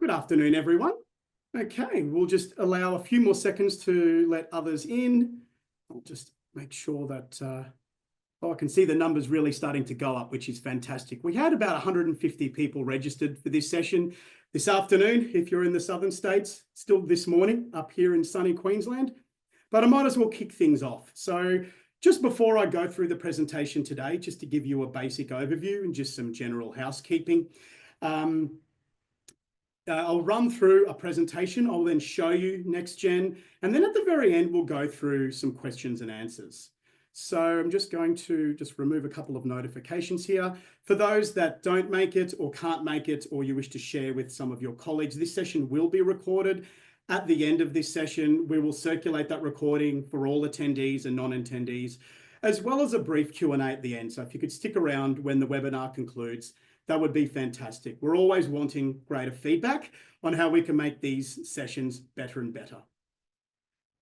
Good afternoon, everyone. Okay, we'll just allow a few more seconds to let others in. I'll just make sure that, I can see the numbers really starting to go up, which is fantastic. We had about 150 people registered for this session this afternoon, if you're in the southern states, still this morning up here in sunny Queensland. But I might as well kick things off. So just before I go through the presentation today, just to give you a basic overview and just some general housekeeping, I'll run through a presentation. I'll then show you Next Gen. And then at the very end, we'll go through some questions and answers. So I'm just going to remove a couple of notifications here. For those that don't make it or can't make it, or you wish to share with some of your colleagues, this session will be recorded. At the end of this session, we will circulate that recording for all attendees and non-attendees, as well as a brief Q&A at the end. So if you could stick around when the webinar concludes, that would be fantastic. We're always wanting greater feedback on how we can make these sessions better and better.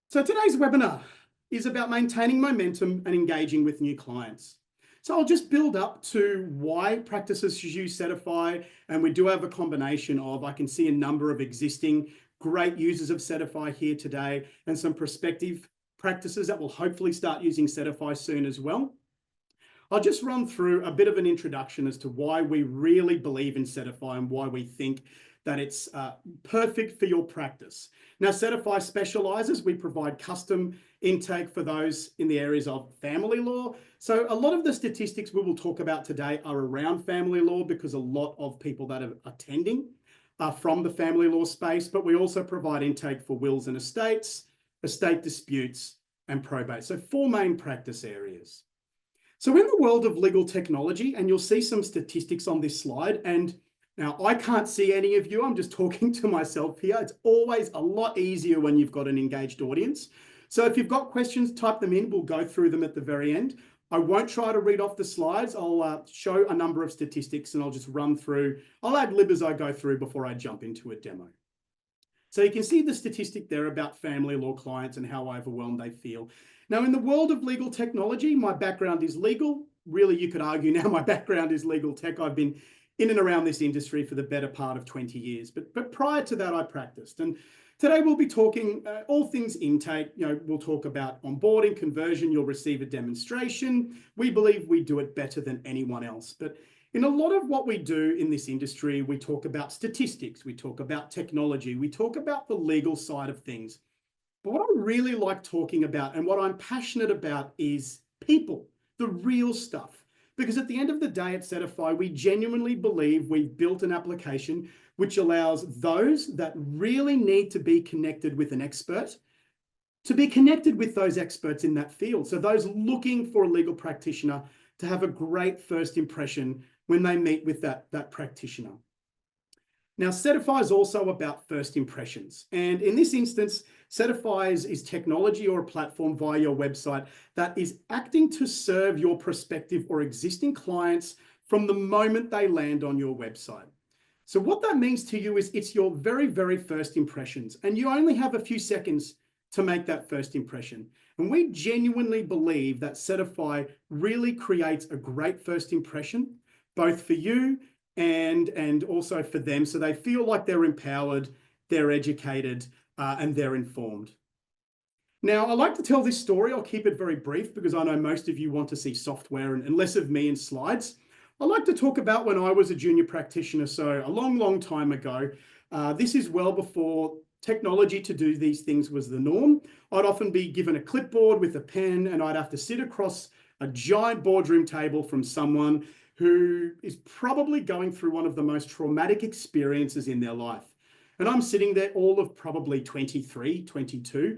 So today's webinar is about maintaining momentum and engaging with new clients. So I'll just build up to why practices should use Settify, and we do have a combination of, I can see a number of existing great users of Settify here today and some prospective practices that will hopefully start using Settify soon as well. I'll just run through a bit of an introduction as to why we really believe in Settify and why we think that it's perfect for your practice. Now, Settify specializes. We provide custom intake for those in the areas of family law. So a lot of the statistics we will talk about today are around family law because a lot of people that are attending are from the family law space, but we also provide intake for wills and estates, estate disputes, and probate. So 4 main practice areas. So in the world of legal technology, and you'll see some statistics on this slide, and now I can't see any of you, I'm just talking to myself here. It's always a lot easier when you've got an engaged audience. So if you've got questions, type them in, we'll go through them at the very end. I won't try to read off the slides. I'll show a number of statistics and I'll just run through. I'll ad lib as I go through before I jump into a demo. So you can see the statistic there about family law clients and how overwhelmed they feel. Now, in the world of legal technology, my background is legal. Really, you could argue now my background is legal tech. I've been in and around this industry for the better part of 20 years. But prior to that, I practiced. And today we'll be talking all things intake. We'll talk about onboarding, conversion. You'll receive a demonstration. We believe we do it better than anyone else. But in a lot of what we do in this industry, we talk about statistics, we talk about technology, we talk about the legal side of things. But what I really like talking about and what I'm passionate about is people, the real stuff. Because at the end of the day at Settify, we genuinely believe we've built an application which allows those that really need to be connected with an expert to be connected with those experts in that field. So those looking for a legal practitioner to have a great first impression when they meet with that practitioner. Now, Settify is also about first impressions. And in this instance, Settify is technology or a platform via your website that is acting to serve your prospective or existing clients from the moment they land on your website. So what that means to you is it's your very, very first impressions, and you only have a few seconds to make that first impression. And we genuinely believe that Settify really creates a great first impression, both for you and also for them, so they feel like they're empowered, they're educated, and they're informed. Now, I like to tell this story. I'll keep it very brief because I know most of you want to see software and less of me in slides. I like to talk about when I was a junior practitioner, so a long, long time ago. This is well before technology to do these things was the norm. I'd often be given a clipboard with a pen and I'd have to sit across a giant boardroom table from someone who is probably going through one of the most traumatic experiences in their life. And I'm sitting there all of probably 23, 22,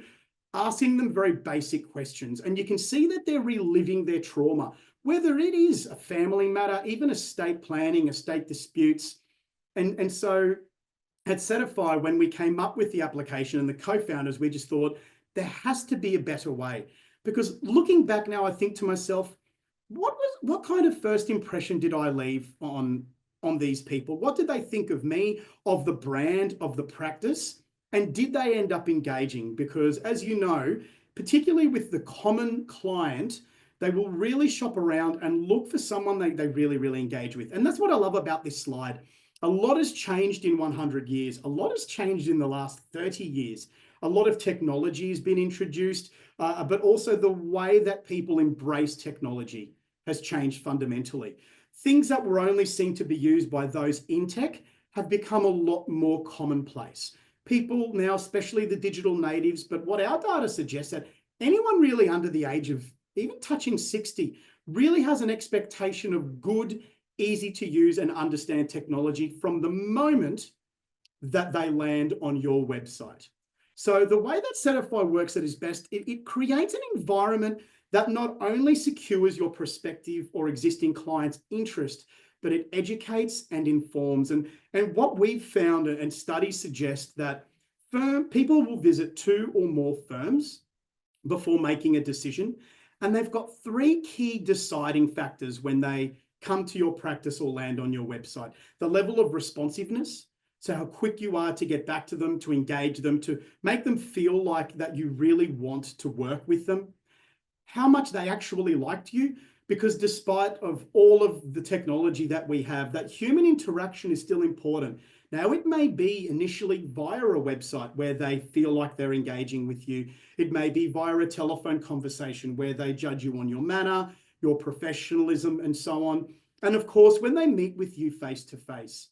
asking them very basic questions. And you can see that they're reliving their trauma, whether it is a family matter, even estate planning, estate disputes. And so at Settify, when we came up with the application and the co-founders, we just thought there has to be a better way. Because looking back now, I think to myself, what kind of first impression did I leave on these people? What did they think of me, of the brand, of the practice? And did they end up engaging? Because as you know, particularly with the common client, they will really shop around and look for someone they really, really engage with. And that's what I love about this slide. A lot has changed in 100 years. A lot has changed in the last 30 years. A lot of technology has been introduced, but also the way that people embrace technology has changed fundamentally. Things that were only seen to be used by those in tech have become a lot more commonplace. People now, especially the digital natives, but what our data suggests that anyone really under the age of even touching 60 really has an expectation of good, easy to use and understand technology from the moment that they land on your website. So the way that Settify works at its best, it creates an environment that not only secures your prospective or existing clients' interest, but it educates and informs. And what we've found, and studies suggest that people will visit 2 or more firms before making a decision. And they've got 3 key deciding factors when they come to your practice or land on your website. The level of responsiveness, so how quick you are to get back to them, to engage them, to make them feel like that you really want to work with them. How much they actually liked you, because despite of all of the technology that we have, that human interaction is still important. Now, it may be initially via a website where they feel like they're engaging with you. It may be via a telephone conversation where they judge you on your manner, your professionalism, and so on. And of course, when they meet with you face to face.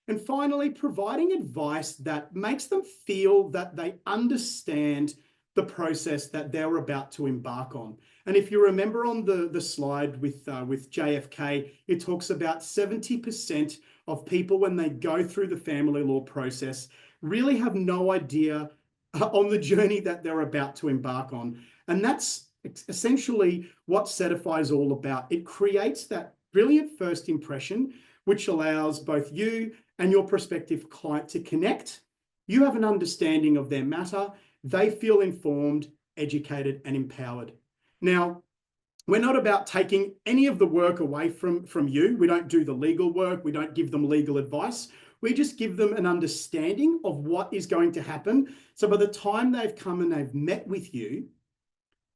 And finally, providing advice that makes them feel that they understand the process that they're about to embark on. And if you remember on the slide with JFK, it talks about 70% of people when they go through the family law process really have no idea on the journey that they're about to embark on. And that's essentially what Settify is all about. It creates that brilliant first impression, which allows both you and your prospective client to connect. You have an understanding of their matter. They feel informed, educated, and empowered. Now, we're not about taking any of the work away from you. We don't do the legal work. We don't give them legal advice. We just give them an understanding of what is going to happen. So by the time they've come and they've met with you,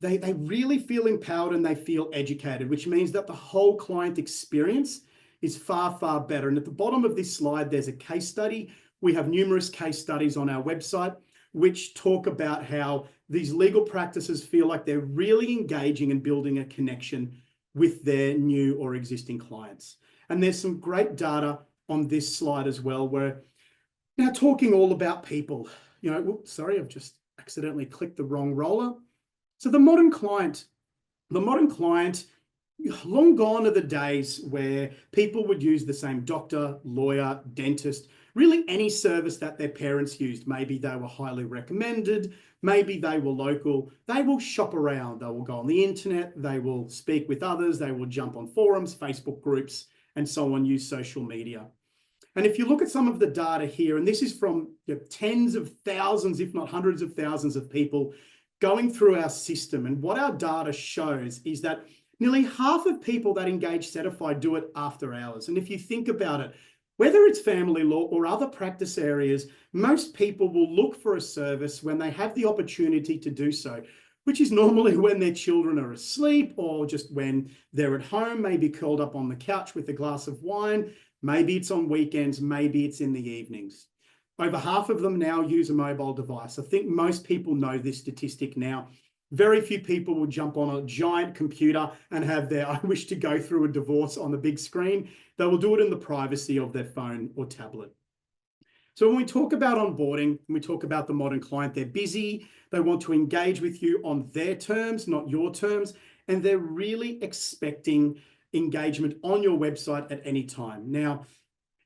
they really feel empowered and they feel educated, which means that the whole client experience is far, far better. And at the bottom of this slide, there's a case study. We have numerous case studies on our website which talk about how these legal practices feel like they're really engaging and building a connection with their new or existing clients. And there's some great data on this slide as well. We're now talking all about people. Whoops, sorry, I've just accidentally clicked the wrong roller. So the modern client, long gone are the days where people would use the same doctor, lawyer, dentist, really any service that their parents used. Maybe they were highly recommended, maybe they were local. They will shop around, they will go on the internet, they will speak with others, they will jump on forums, Facebook groups, and so on, use social media. And if you look at some of the data here, and this is from tens of thousands, if not hundreds of thousands of people going through our system, and what our data shows is that nearly half of people that engage Settify do it after hours. And if you think about it, whether it's family law or other practice areas, most people will look for a service when they have the opportunity to do so, which is normally when their children are asleep or just when they're at home, maybe curled up on the couch with a glass of wine. Maybe it's on weekends, maybe it's in the evenings. Over half of them now use a mobile device. I think most people know this statistic now. Very few people will jump on a giant computer and have their I wish to go through a divorce on the big screen. They will do it in the privacy of their phone or tablet. So when we talk about onboarding, when we talk about the modern client, they're busy. They want to engage with you on their terms, not your terms. And they're really expecting engagement on your website at any time. Now,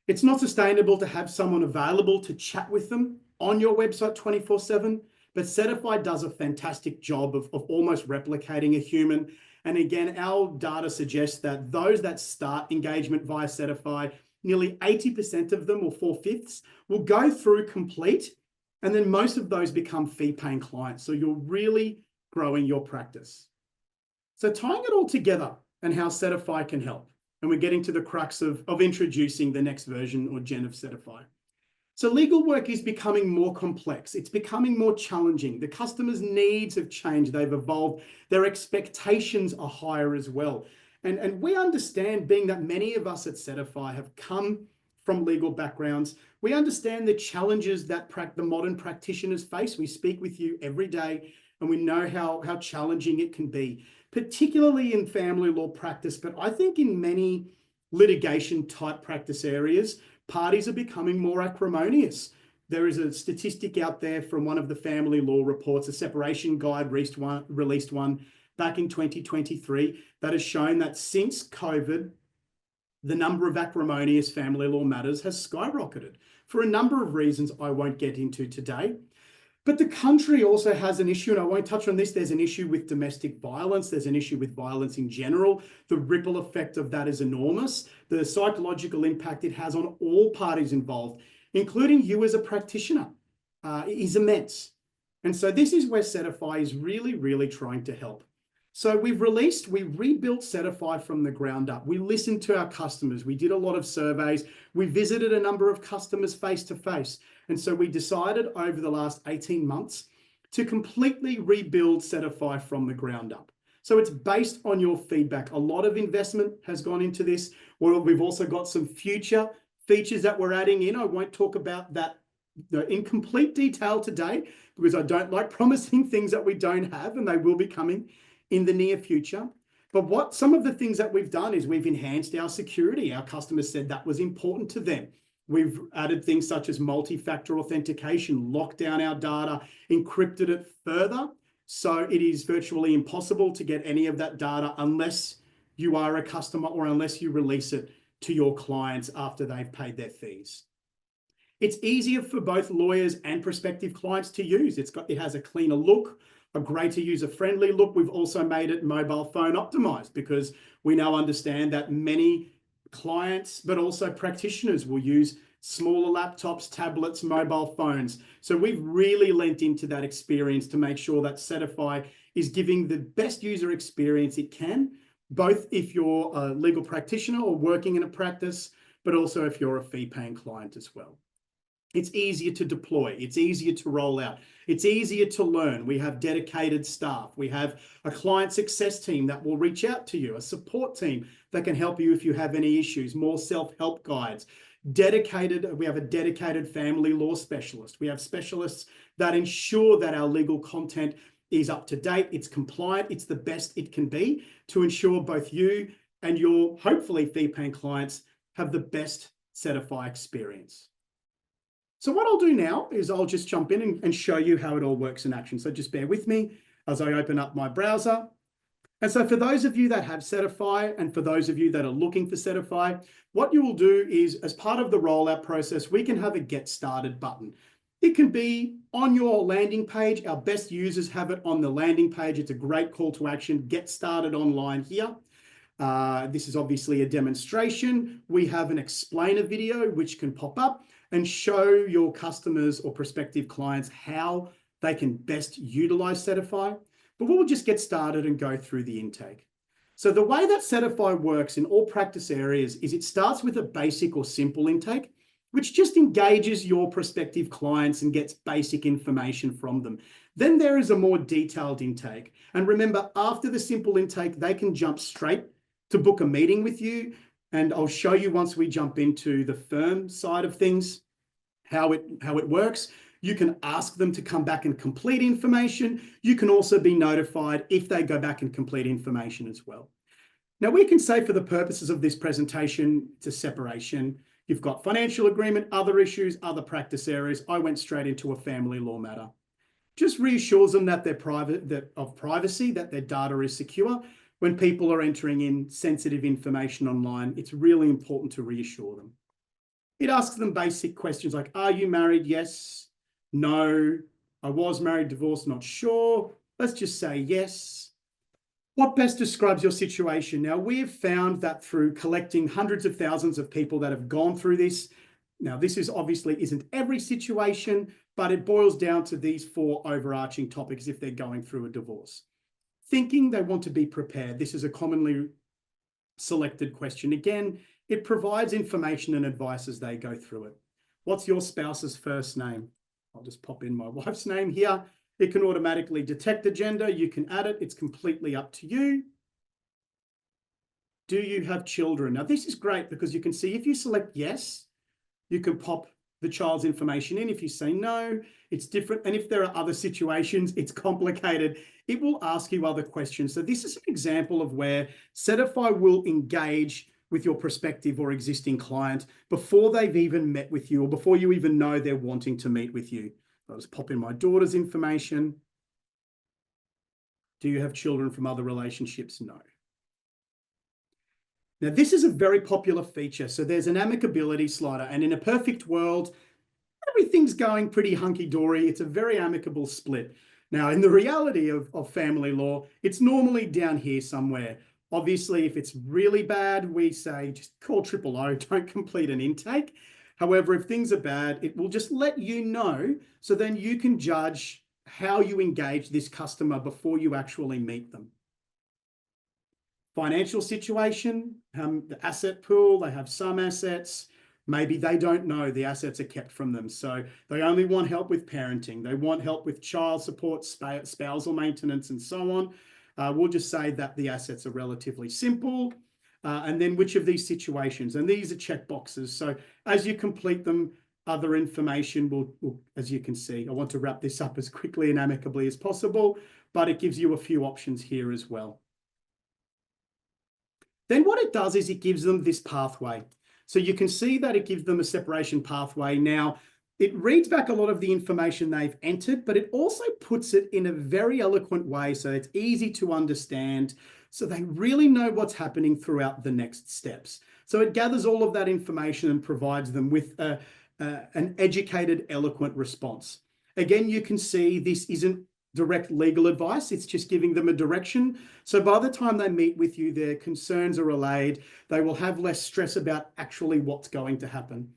it's not sustainable to have someone available to chat with them on your website 24/7. But Settify does a fantastic job of almost replicating a human. And again, our data suggests that those that start engagement via Settify, nearly 80% of them, or 4/5, will go through complete. And then most of those become fee-paying clients. So you're really growing your practice. So tying it all together and how Settify can help. And we're getting to the crux of introducing the next version or gen of Settify. So legal work is becoming more complex. It's becoming more challenging. The customer's needs have changed. They've evolved. Their expectations are higher as well. And we understand, being that many of us at Settify have come from legal backgrounds. We understand the challenges that the modern practitioners face. We speak with you every day, and we know how challenging it can be, particularly in family law practice, but I think in many litigation type practice areas, parties are becoming more acrimonious. There is a statistic out there from one of the family law reports, a separation guide released one back in 2023, that has shown that since COVID, the number of acrimonious family law matters has skyrocketed for a number of reasons I won't get into today. But the country also has an issue, and I won't touch on this. There's an issue with domestic violence. There's an issue with violence in general. The ripple effect of that is enormous. The psychological impact it has on all parties involved, including you as a practitioner, is immense. And so this is where Settify is really, really trying to help. So we rebuilt Settify from the ground up. We listened to our customers. We did a lot of surveys. We visited a number of customers face to face. And so we decided over the last 18 months to completely rebuild Settify from the ground up. So it's based on your feedback. A lot of investment has gone into this. Well, we've also got some future features that we're adding in. I won't talk about that in complete detail today because I don't like promising things that we don't have, and they will be coming in the near future. But some of the things that we've done is we've enhanced our security. Our customers said that was important to them. We've added things such as multi-factor authentication, locked down our data, encrypted it further. So it is virtually impossible to get any of that data unless you are a customer or unless you release it to your clients after they've paid their fees. It's easier for both lawyers and prospective clients to use. It has a cleaner look, a greater user-friendly look. We've also made it mobile phone optimized because we now understand that many clients, but also practitioners, will use smaller laptops, tablets, mobile phones. So we've really lent into that experience to make sure that Settify is giving the best user experience it can, both if you're a legal practitioner or working in a practice, but also if you're a fee-paying client as well. It's easier to deploy. It's easier to roll out. It's easier to learn. We have dedicated staff. We have a client success team that will reach out to you, a support team that can help you if you have any issues, more self-help guides. We have a dedicated family law specialist. We have specialists that ensure that our legal content is up to date, it's compliant, it's the best it can be to ensure both you and your hopefully fee-paying clients have the best Settify experience. So what I'll do now is I'll just jump in and show you how it all works in action. So just bear with me as I open up my browser. And so for those of you that have Settify and for those of you that are looking for Settify, what you will do is, as part of the rollout process, we can have a Get Started button. It can be on your landing page. Our best users have it on the landing page. It's a great call to action. Get started online here. This is obviously a demonstration. We have an explainer video which can pop up and show your customers or prospective clients how they can best utilize Settify. But we'll just get started and go through the intake. So the way that Settify works in all practice areas is it starts with a basic or simple intake, which just engages your prospective clients and gets basic information from them. Then there is a more detailed intake. And remember, after the simple intake, they can jump straight to book a meeting with you. And I'll show you once we jump into the firm side of things, how it works. You can ask them to come back and complete information. You can also be notified if they go back and complete information as well. Now we can say for the purposes of this presentation, it's a separation. You've got financial agreement, other issues, other practice areas. I went straight into a family law matter. Just reassures them that they're privacy, that their data is secure. When people are entering in sensitive information online, it's really important to reassure them. It asks them basic questions like, are you married? Yes. No. I was married, divorced, not sure. Let's just say yes. What best describes your situation? Now, we have found that through collecting hundreds of thousands of people that have gone through this, now this is obviously isn't every situation, but it boils down to these 4 overarching topics if they're going through a divorce. Thinking they want to be prepared. This is a commonly selected question. Again, it provides information and advice as they go through it. What's your spouse's first name? I'll just pop in my wife's name here. It can automatically detect the gender. You can add it. It's completely up to you. Do you have children? Now, this is great because you can see if you select yes, You can pop the child's information in. If you say no, it's different. And if there are other situations, it's complicated, it will ask you other questions. So this is an example of where Settify will engage with your prospective or existing client before they've even met with you or before you even know they're wanting to meet with you. I'll just pop in my daughter's information. Do you have children from other relationships? No. Now, this is a very popular feature. So there's an amicability slider, and in a perfect world, everything's going pretty hunky-dory. It's a very amicable split. Now, in the reality of family law, it's normally down here somewhere. Obviously, if it's really bad, we say just call 000, don't complete an intake. However, if things are bad, it will just let you know, so then you can judge how you engage this customer before you actually meet them. Financial situation, the asset pool, they have some assets. Maybe they don't know the assets are kept from them. So they only want help with parenting. They want help with child support, spousal maintenance, and so on. We'll just say that the assets are relatively simple. And then which of these situations? And these are check boxes. So as you complete them, other information will, as you can see, I want to wrap this up as quickly and amicably as possible, but it gives you a few options here as well. Then what it does is it gives them this pathway. So you can see that it gives them a separation pathway. Now, it reads back a lot of the information they've entered, but it also puts it in a very eloquent way so it's easy to understand, so they really know what's happening throughout the next steps. So it gathers all of that information and provides them with an educated, eloquent response. Again, you can see this isn't direct legal advice, it's just giving them a direction. So by the time they meet with you, their concerns are allayed. They will have less stress about actually what's going to happen.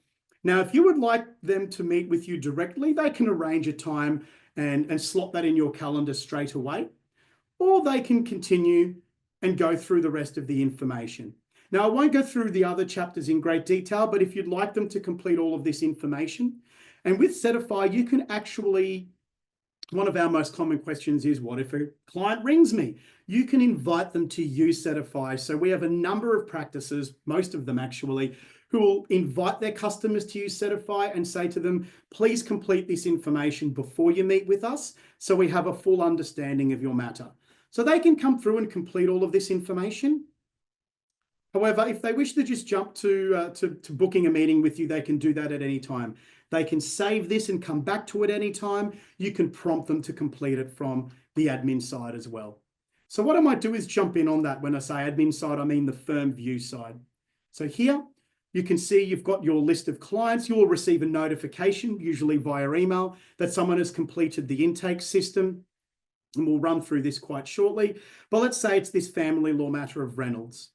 Now, if you would like them to meet with you directly, they can arrange a time and slot that in your calendar straight away, or they can continue and go through the rest of the information. Now, I won't go through the other chapters in great detail, but if you'd like them to complete all of this information, and with Settify, you can actually, one of our most common questions is, what if a client rings me? You can invite them to use Settify. So we have a number of practices, most of them actually, who will invite their customers to use Settify and say to them, please complete this information before you meet with us, so we have a full understanding of your matter. So they can come through and complete all of this information. However, if they wish to just jump to booking a meeting with you, they can do that at any time. They can save this and come back to it anytime. You can prompt them to complete it from the admin side as well. So what I might do is jump in on that. When I say admin side, I mean the firm view side. So here you can see you've got your list of clients. You will receive a notification, usually via email, that someone has completed the intake system. And we'll run through this quite shortly. But let's say it's this family law matter of Reynolds.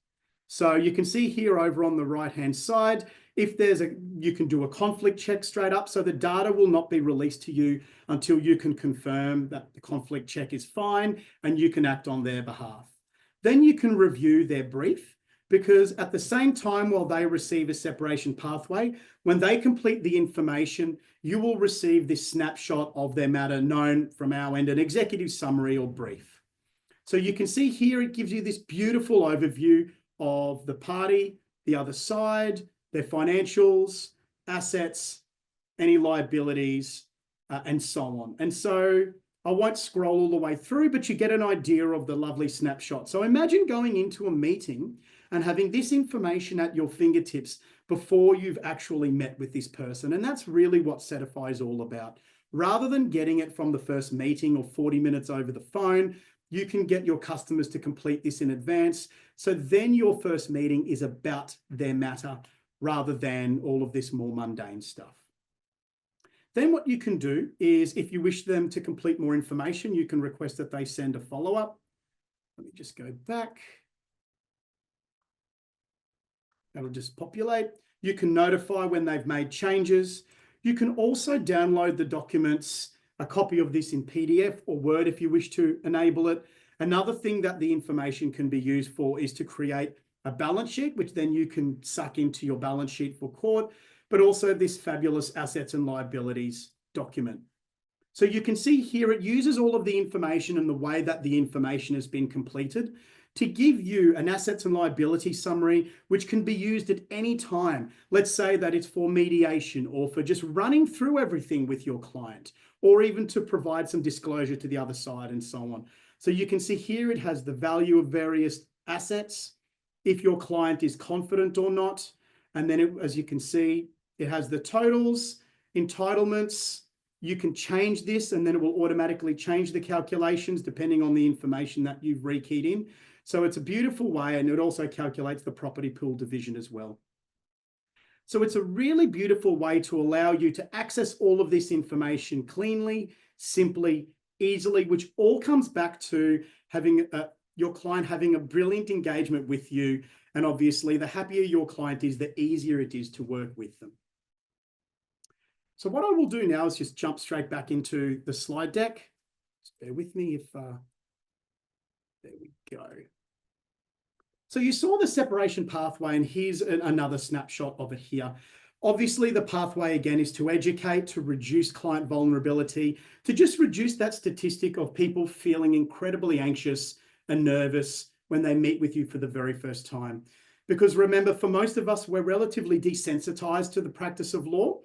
So you can see here over on the right-hand side, if there's you can do a conflict check straight up. So the data will not be released to you until you can confirm that the conflict check is fine and you can act on their behalf. Then you can review their brief, because at the same time, while they receive a separation pathway, when they complete the information, you will receive this snapshot of their matter, known from our end, an executive summary or brief. So you can see here, it gives you this beautiful overview of the party, the other side, their financials, assets, any liabilities, and so on. And so I won't scroll all the way through, but you get an idea of the lovely snapshot. So imagine going into a meeting and having this information at your fingertips before you've actually met with this person. And that's really what Settify is all about. Rather than getting it from the first meeting or 40 minutes over the phone, you can get your customers to complete this in advance. So then your first meeting is about their matter rather than all of this more mundane stuff. Then what you can do is, if you wish them to complete more information, you can request that they send a follow-up. Let me just go back. That'll just populate. You can notify when they've made changes. You can also download the documents, a copy of this in PDF or Word if you wish to enable it. Another thing that the information can be used for is to create a balance sheet, which then you can suck into your balance sheet for court, but also this fabulous assets and liabilities document. So you can see here, it uses all of the information and the way that the information has been completed to give you an assets and liability summary, which can be used at any time. Let's say that it's for mediation or for just running through everything with your client, or even to provide some disclosure to the other side and so on. So you can see here, it has the value of various assets, if your client is confident or not. And then as you can see, it has the totals, entitlements. You can change this and then it will automatically change the calculations depending on the information that you've rekeyed in. So it's a beautiful way, and it also calculates the property pool division as well. So it's a really beautiful way to allow you to access all of this information cleanly, simply, easily, which all comes back to having your client having a brilliant engagement with you. And obviously, the happier your client is, the easier it is to work with them. So what I will do now is just jump straight back into the slide deck. Just bear with me if, there we go. So you saw the separation pathway, and here's another snapshot of it here. Obviously, the pathway again is to educate, to reduce client vulnerability, to just reduce that statistic of people feeling incredibly anxious and nervous when they meet with you for the very first time. Because remember, for most of us, we're relatively desensitized to the practice of law.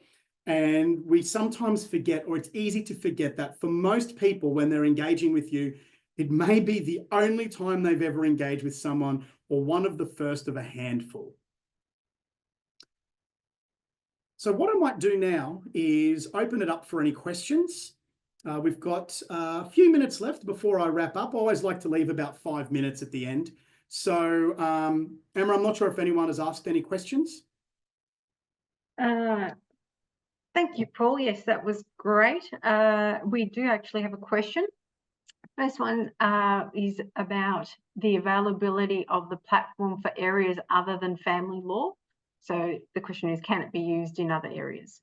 And we sometimes forget, or it's easy to forget, that for most people, when they're engaging with you, it may be the only time they've ever engaged with someone, or one of the first of a handful. So what I might do now is open it up for any questions. We've got a few minutes left before I wrap up. I always like to leave about 5 minutes at the end. So Emma, I'm not sure if anyone has asked any questions. Thank you, Paul. Yes, that was great. We do actually have a question. First one is about the availability of the platform for areas other than family law. So the question is, can it be used in other areas?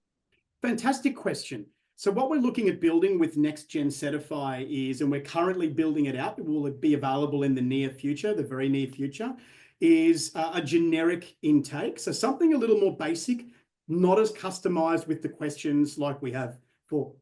Fantastic question. So what we're looking at building with Next Gen Settify is, and we're currently building it out, it will be available in the near future, the very near future, is a generic intake. So something a little more basic, not as customized with the questions like we have for,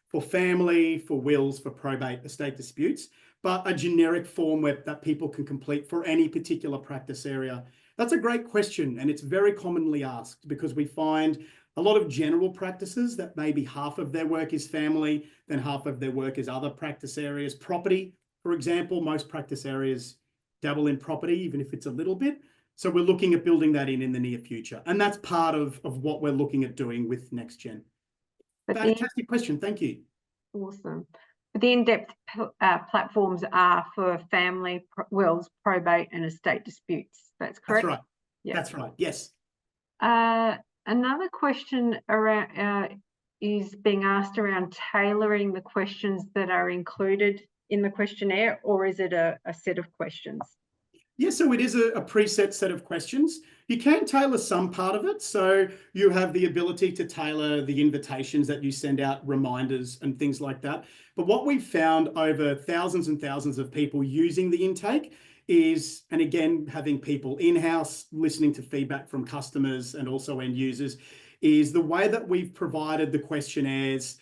for family, for wills, for probate, estate disputes, but a generic form that people can complete for any particular practice area. That's a great question, and it's very commonly asked, because we find a lot of general practices that maybe half of their work is family, then half of their work is other practice areas. Property, for example, most practice areas dabble in property, even if it's a little bit. So we're looking at building that in the near future. And that's part of what we're looking at doing with Next Gen. Fantastic question. Thank you. Awesome. But the in-depth platforms are for family, wills, probate, and estate disputes. That's correct? That's right. Yep. That's right. Yes. Another question around is being asked around tailoring the questions that are included in the questionnaire, or is it a set of questions? Yes, so it is a preset set of questions. You can tailor some part of it. So you have the ability to tailor the invitations that you send out, reminders and things like that. But what we've found over thousands and thousands of people using the intake is, and again, having people in-house listening to feedback from customers and also end users, is the way that we've provided the questionnaires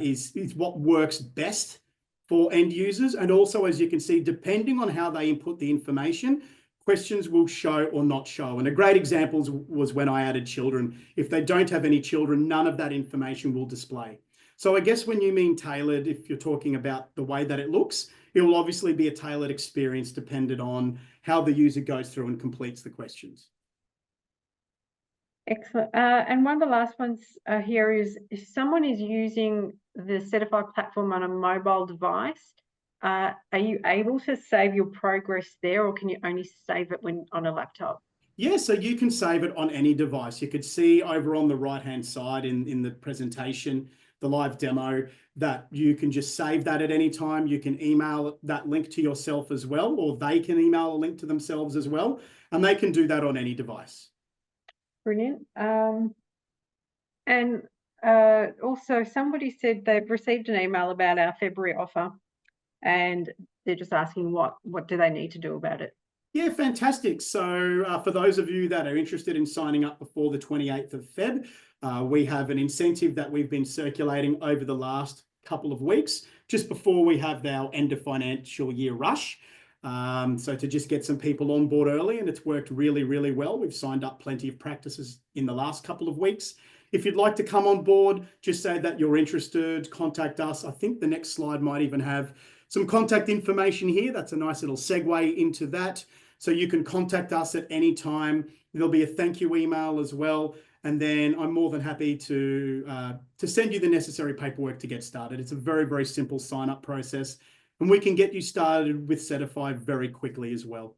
is what works best for end users. And also, as you can see, depending on how they input the information, questions will show or not show. And a great example was when I added children. If they don't have any children, none of that information will display. So I guess when you mean tailored, if you're talking about the way that it looks, it will obviously be a tailored experience dependent on how the user goes through and completes the questions. Excellent. And one of the last ones here is, if someone is using the Settify platform on a mobile device, are you able to save your progress there, or can you only save it when on a laptop? Yeah, so you can save it on any device. You could see over on the right-hand side in the presentation, the live demo, that you can just save that at any time. You can email that link to yourself as well, or they can email a link to themselves as well, and they can do that on any device. Brilliant. And also, somebody said they've received an email about our February offer, and they're just asking what do they need to do about it? Yeah, fantastic. So for those of you that are interested in signing up before the 28th of Feb, we have an incentive that we've been circulating over the last couple of weeks, just before we have our end of financial year rush. So to just get some people on board early, and it's worked really, really well. We've signed up plenty of practices in the last couple of weeks. If you'd like to come on board, just say that you're interested, contact us. I think the next slide might even have some contact information here. That's a nice little segue into that. So you can contact us at any time. There'll be a thank you email as well. And then I'm more than happy to send you the necessary paperwork to get started. It's a very, very simple sign-up process, and we can get you started with Settify very quickly as well.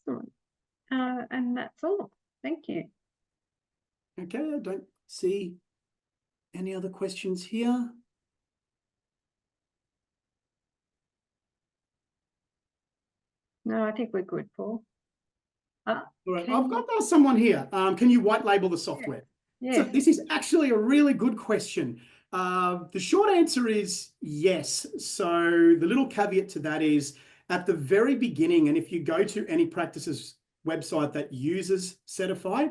Excellent. And that's all. Thank you. Okay, I don't see any other questions here. No, I think we're good, Paul. All right, I've got someone here. Can you white label the software? Yes. So this is actually a really good question. The short answer is yes. So the little caveat to that is at the very beginning, and if you go to any practice's website that uses Settify,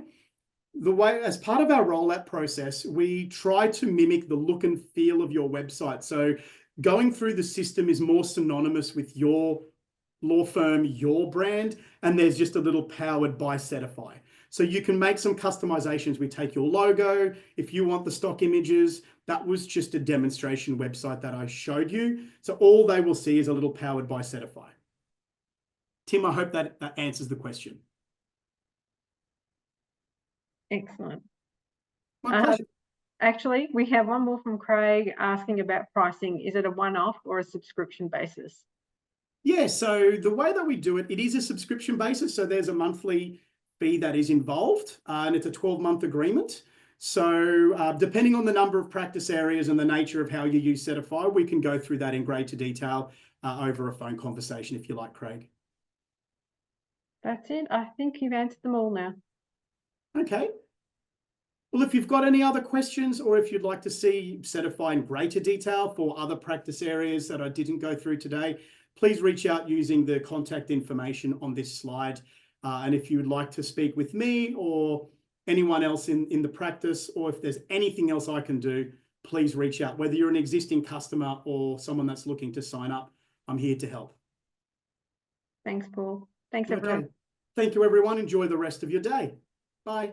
as part of our rollout process, we try to mimic the look and feel of your website. So going through the system is more synonymous with your law firm, your brand, and there's just a little powered by Settify. So you can make some customizations. We take your logo. If you want the stock images, that was just a demonstration website that I showed you. So all they will see is a little powered by Settify. Tim, I hope that answers the question. Excellent. My pleasure. Actually, we have one more from Craig asking about pricing. Is it a one-off or a subscription basis? Yeah, so the way that we do it, it is a subscription basis. So there's a monthly fee that is involved, and it's a 12-month agreement. So depending on the number of practice areas and the nature of how you use Settify, we can go through that in greater detail over a phone conversation if you like, Craig. That's it. I think you've answered them all now. Okay. Well, if you've got any other questions, or if you'd like to see Settify in greater detail for other practice areas that I didn't go through today, please reach out using the contact information on this slide. And if you would like to speak with me or anyone else in the practice, or if there's anything else I can do, please reach out. Whether you're an existing customer or someone that's looking to sign up, I'm here to help. Thanks, Paul. Thanks, everyone. Okay. Thank you, everyone. Enjoy the rest of your day. Bye.